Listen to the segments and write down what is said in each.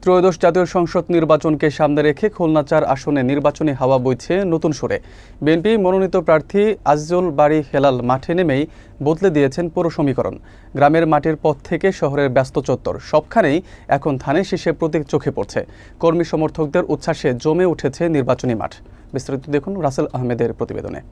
ত্রয়োদশ জাতীয় সংসদ নির্বাচনকে সামনে রেখে খুলনা ৪ আসনে নির্বাচনী হাওয়া বইছে নতুন সুরে। বিএনপি মনোনীত প্রার্থী আজিজুল বারী হেলাল মাঠে নেমেই বদলে দিয়েছেন পুরো সমীকরণ। গ্রামের মাটির পথ থেকে শহরের ব্যস্ত চত্বর সবখানেই এখন ধানের শীষের প্রতীক চোখে পড়ছে। কর্মী সমর্থকদের উচ্ছ্বাসে জমে উঠেছে নির্বাচনী মাঠ। বিস্তারিত দেখুন রাসেল আহমেদের প্রতিবেদনে।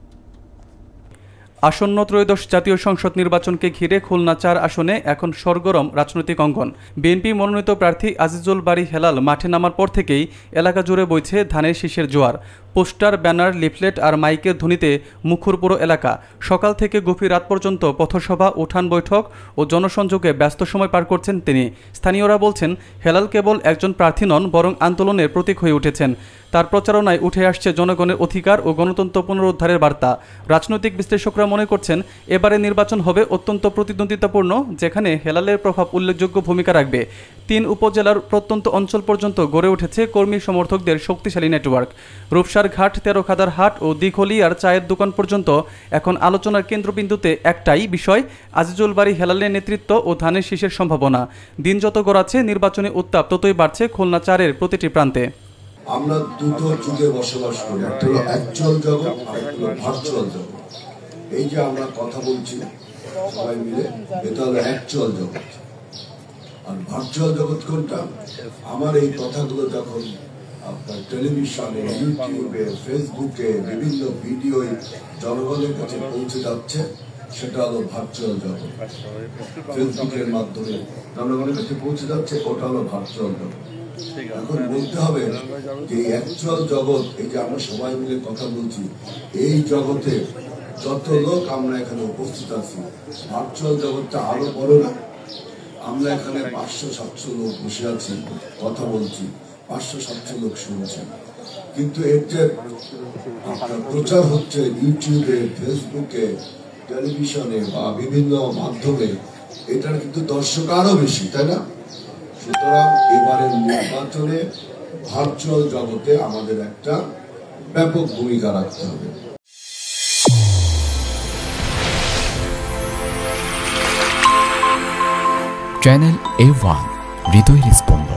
আসন্ন ত্রয়োদশ জাতীয় সংসদ নির্বাচনকে ঘিরে খুলনা ৪ আসনে এখন সরগরম রাজনৈতিক অঙ্গন। বিএনপি মনোনীত প্রার্থী আজিজুল বারী হেলাল মাঠে নামার পর থেকেই এলাকা জুড়ে বইছে ধানের শীষের জোয়ার। পোস্টার, ব্যানার, লিফলেট আর মাইকের ধ্বনিতে মুখর পুরো এলাকা। সকাল থেকে গভীর রাত পর্যন্ত পথসভা, উঠান বৈঠক ও জনসংযোগে ব্যস্ত সময় পার করছেন তিনি। স্থানীয়রা বলছেন, হেলাল কেবল একজন প্রার্থী নন, বরং আন্দোলনের প্রতীক হয়ে উঠেছেন। তার প্রচারণায় উঠে আসছে জনগণের অধিকার ও গণতন্ত্র পুনরুদ্ধারের বার্তা। রাজনৈতিক বিশ্লেষকরা মনে করছেন, এবারে নির্বাচন হবে অত্যন্ত প্রতিদ্বন্দ্বিতাপূর্ণ, যেখানে হেলালের প্রভাব উল্লেখযোগ্য ভূমিকা রাখবে। ৩ উপজেলার প্রত্যন্ত অঞ্চল পর্যন্ত গড়ে উঠেছে কর্মী সমর্থকদের শক্তিশালী নেটওয়ার্ক। রূপসার ঘাট, তেরোখাদার হাট ও দিঘলিয়ার চায়ের দোকান পর্যন্ত এখন আলোচনার কেন্দ্রবিন্দুতে একটাই বিষয়, আজিজুল বারী হেলালের নেতৃত্ব ও ধানের শীষের সম্ভাবনা। দিন যত গড়াচ্ছে, নির্বাচনী উত্তাপ ততই বাড়ছে খুলনা ৪-এর প্রতিটি প্রান্তে। আমরা দুটো যুগে বসবাস করি, একটা হলো অ্যাকচুয়াল জগৎ আর একটা হলো ভার্চুয়াল জগৎ। এই যে আমরা কথা বলছি সবাই মিলে, এটা হলো অ্যাকচুয়াল জগৎ। আর ভার্চুয়াল জগৎ কোনটা? আমার এই কথাগুলো যখন আপনার টেলিভিশনে, ইউটিউবে, ফেসবুকে বিভিন্ন ভিডিও জনগণের কাছে পৌঁছে যাচ্ছে, সেটা হলো ভার্চুয়াল জগৎ। ফেসবুকের মাধ্যমে জনগণের কাছে পৌঁছে যাচ্ছে, ওটা হলো ভার্চুয়াল জগৎ। এখন বলতে হবে যে অ্যাকচুয়াল জগৎ, এই যে আমরা সবাই মিলে কথা বলছি, এই জগতে যত লোক আমরা এখানে উপস্থিত আছি, ভার্চুয়াল জগৎটা আরো বড় না? আমরা এখানে 500-700 লোক বসে আছি, কথা বলছি, 500-700 লোক শুনছেন, কিন্তু এর যে আপনার প্রচার হচ্ছে ইউটিউবে, ফেসবুকে, টেলিভিশনে বা বিভিন্ন মাধ্যমে, এটার কিন্তু দর্শক আরো বেশি, তাই না? সুতরাং এবারের নির্বাচনে ভার্চুয়াল জগতে আমাদের একটা ব্যাপক ভূমিকা রাখতে হবে। চ্যানেল A1 হৃদয় স্পন্দন।